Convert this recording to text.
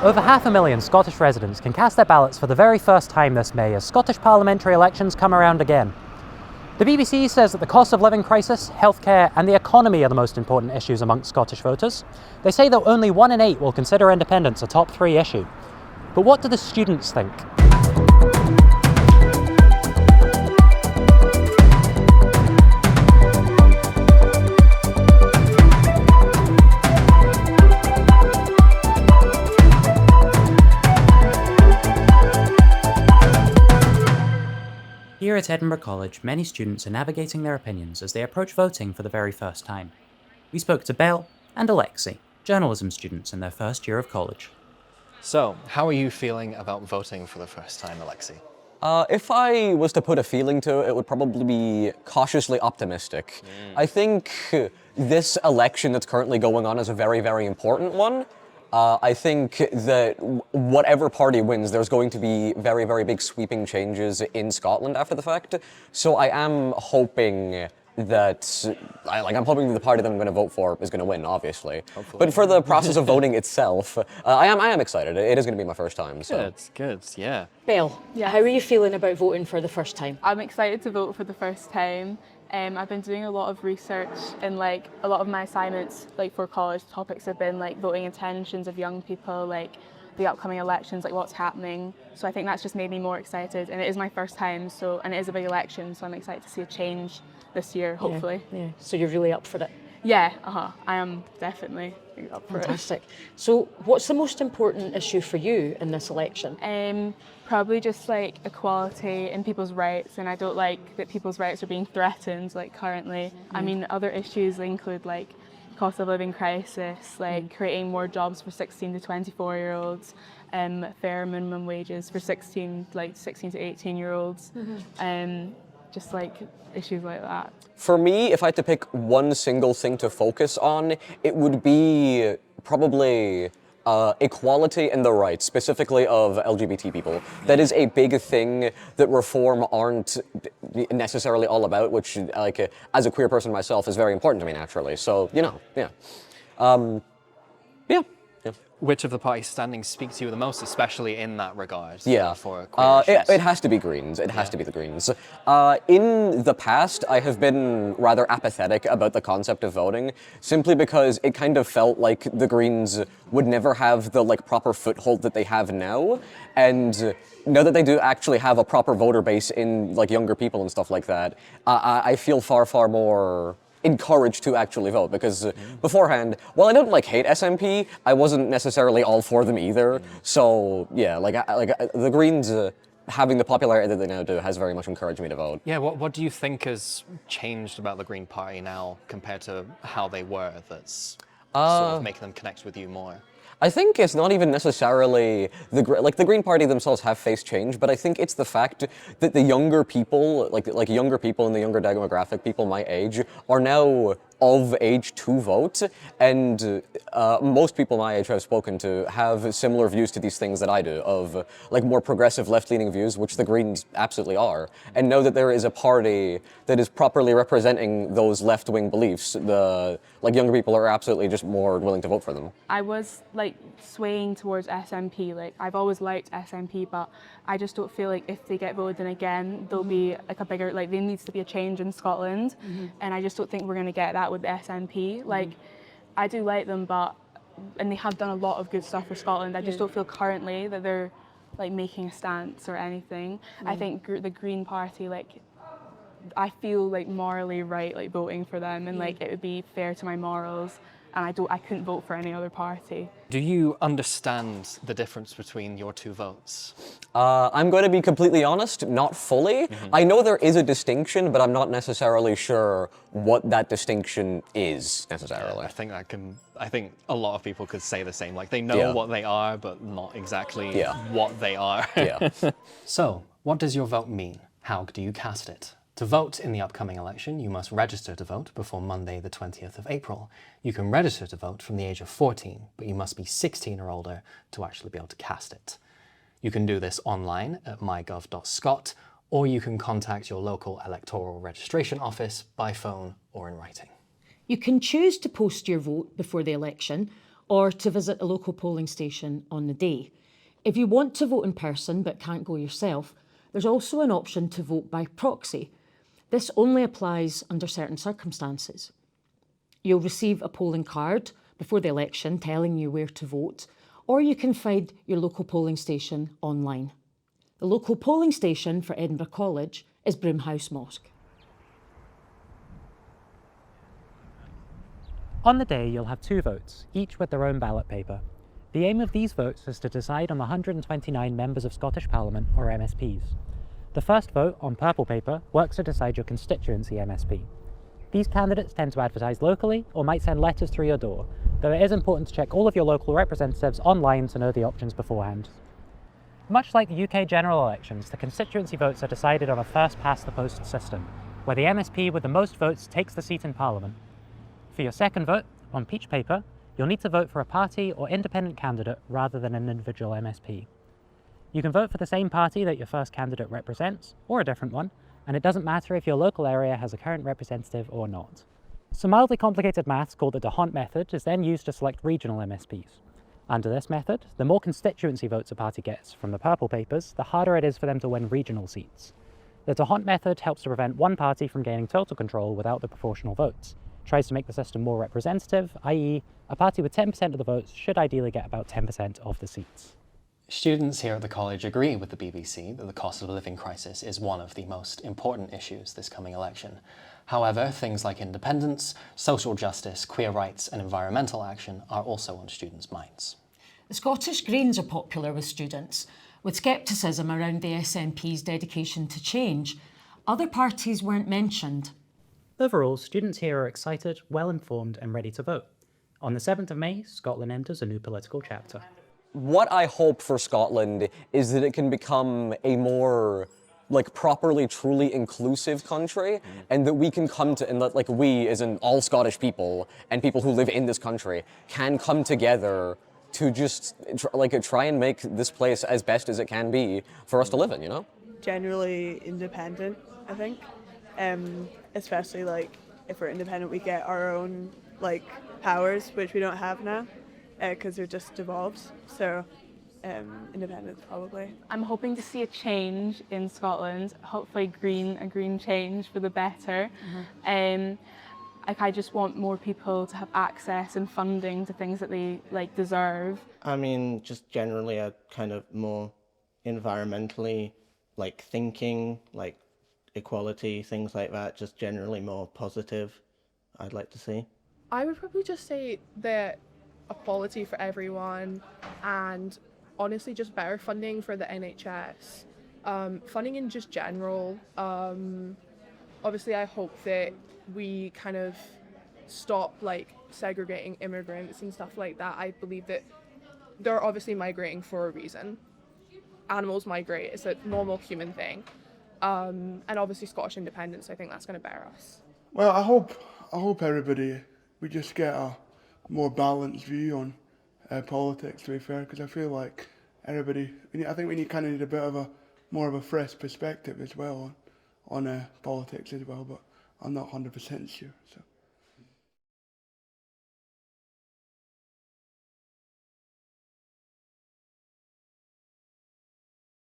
Over 500,000 Scottish residents can cast their ballots for the very first time this May as Scottish parliamentary elections come around again. The BBC says that the cost of living crisis, healthcare and the economy are the most important issues amongst Scottish voters. They say that only 1 in 8 will consider independence a top 3 issue. But what do the students think? Here at Edinburgh College, many students are navigating their opinions as they approach voting for the very first time. We spoke to Belle and Alexi, journalism students in their first year of college. So, how are you feeling about voting for the first time, Alexi? If I was to put a feeling to it, it would probably be cautiously optimistic. I think this election that's currently going on is a very, very important one. I think that whatever party wins, there's going to be very, very big sweeping changes in Scotland after the fact. So I am hoping that, I'm hoping that the party that I'm going to vote for is going to win, obviously. Hopefully. But for the process of voting itself, I am excited. It is going to be my first time. So. Good, yeah. Belle, how are you feeling about voting for the first time? I'm excited to vote for the first time. I've been doing a lot of research and a lot of my assignments for college topics have been voting intentions of young people, the upcoming elections, what's happening. So I think that's just made me more excited, and it is my first time, and it is a big election, so I'm excited to see a change this year, hopefully. Yeah. So you're really up for it? Yeah, I am definitely up for it. Fantastic. So what's the most important issue for you in this election? Probably just equality and people's rights, and I don't like that people's rights are being threatened currently. I mean, other issues include cost of living crisis, creating more jobs for 16 to 24-year-olds, fair minimum wages for 16 to 18-year-olds, just issues like that. For me, if I had to pick one single thing to focus on, it would be probably equality and the rights, specifically of LGBT people. That is a big thing that reform aren't necessarily all about, which, as a queer person myself, is very important to me, naturally. So, yeah. Which of the parties standing speak to you the most, especially in that regard? Yeah, for queer issues? It has to be Greens. It has to be the Greens. In the past, I have been rather apathetic about the concept of voting, simply because it kind of felt like the Greens would never have the proper foothold that they have now, and now that they do actually have a proper voter base in younger people and stuff like that, I feel far, far more encouraged to actually vote, because beforehand, while I don't hate SNP, I wasn't necessarily all for them either. So yeah, the Greens having the popularity that they now do has very much encouraged me to vote. Yeah, what do you think has changed about the Green Party now compared to how they were that's sort of making them connect with you more? I think it's not even necessarily the Green Party themselves have faced change, but I think it's the fact that the younger people, younger people and the younger demographic, people my age, are now of age to vote, and most people my age I've spoken to have similar views to these things that I do, of more progressive left-leaning views, which the Greens absolutely are, and know that there is a party that is properly representing those left-wing beliefs. The younger people are absolutely just more willing to vote for them. I was swaying towards SNP. I've always liked SNP, but I just don't feel if they get voted in again, there'll be a bigger, there needs to be a change in Scotland, and I just don't think we're going to get that with the SNP. I do like them, and they have done a lot of good stuff for Scotland. I just don't feel currently that they're making a stance or anything. I think the Green Party, I feel morally right voting for them, and it would be fair to my morals, and I couldn't vote for any other party. Do you understand the difference between your two votes? I'm going to be completely honest, not fully. I know there is a distinction, but I'm not necessarily sure what that distinction is necessarily. Yeah, I think a lot of people could say the same. They know what they are, but not exactly what they are. Yeah. So, what does your vote mean? How do you cast it? To vote in the upcoming election, you must register to vote before Monday the 20th of April. You can register to vote from the age of 14, but you must be 16 or older to actually be able to cast it. You can do this online at mygov.scot, or you can contact your local electoral registration office by phone or in writing. You can choose to post your vote before the election, or to visit a local polling station on the day. If you want to vote in person but can't go yourself, there's also an option to vote by proxy. This only applies under certain circumstances. You'll receive a polling card before the election telling you where to vote, or you can find your local polling station online. The local polling station for Edinburgh College is Broomhouse Mosque. On the day, you'll have 2 votes, each with their own ballot paper. The aim of these votes is to decide on the 129 members of Scottish Parliament, or MSPs. The first vote, on purple paper, works to decide your constituency MSP. These candidates tend to advertise locally or might send letters through your door, though it is important to check all of your local representatives online to know the options beforehand. Much like the UK general elections, the constituency votes are decided on a first-past-the-post system, where the MSP with the most votes takes the seat in Parliament. For your second vote, on peach paper, you'll need to vote for a party or independent candidate rather than an individual MSP. You can vote for the same party that your first candidate represents, or a different one, and it doesn't matter if your local area has a current representative or not. Some mildly complicated maths called the d'Hondt method is then used to select regional MSPs. Under this method, the more constituency votes a party gets from the purple papers, the harder it is for them to win regional seats. The d'Hondt method helps to prevent one party from gaining total control without the proportional votes. It tries to make the system more representative, i.e., a party with 10% of the votes should ideally get about 10% of the seats. Students here at the college agree with the BBC that the cost of living crisis is one of the most important issues this coming election. However, things like independence, social justice, queer rights and environmental action are also on students' minds. The Scottish Greens are popular with students, with scepticism around the SNP's dedication to change. Other parties weren't mentioned. Overall, students here are excited, well-informed and ready to vote. On the 7th of May, Scotland enters a new political chapter. What I hope for Scotland is that it can become a more properly, truly inclusive country, and that we can come to, and that we, as in all Scottish people and people who live in this country, can come together to just try and make this place as best as it can be for us to live in, you know? Generally independent, I think. Especially if we're independent, we get our own powers, which we don't have now, because they're just devolved. So independence probably. I'm hoping to see a change in Scotland, hopefully a green change for the better. I just want more people to have access and funding to things that they deserve. I mean, just generally a kind of more environmentally thinking, equality, things like that, just generally more positive, I'd like to see. I would probably just say that equality for everyone, and honestly just better funding for the NHS. Funding in just general. Obviously I hope that we kind of stop segregating immigrants and stuff like that. I believe that they're obviously migrating for a reason. Animals migrate, it's a normal human thing. And obviously Scottish independence, I think that's going to better us. Well, I hope everybody, we just get a more balanced view on politics, to be fair, because I feel like everybody, I think we need a bit of more of a fresh perspective as well on politics as well, but I'm not 100% sure. So.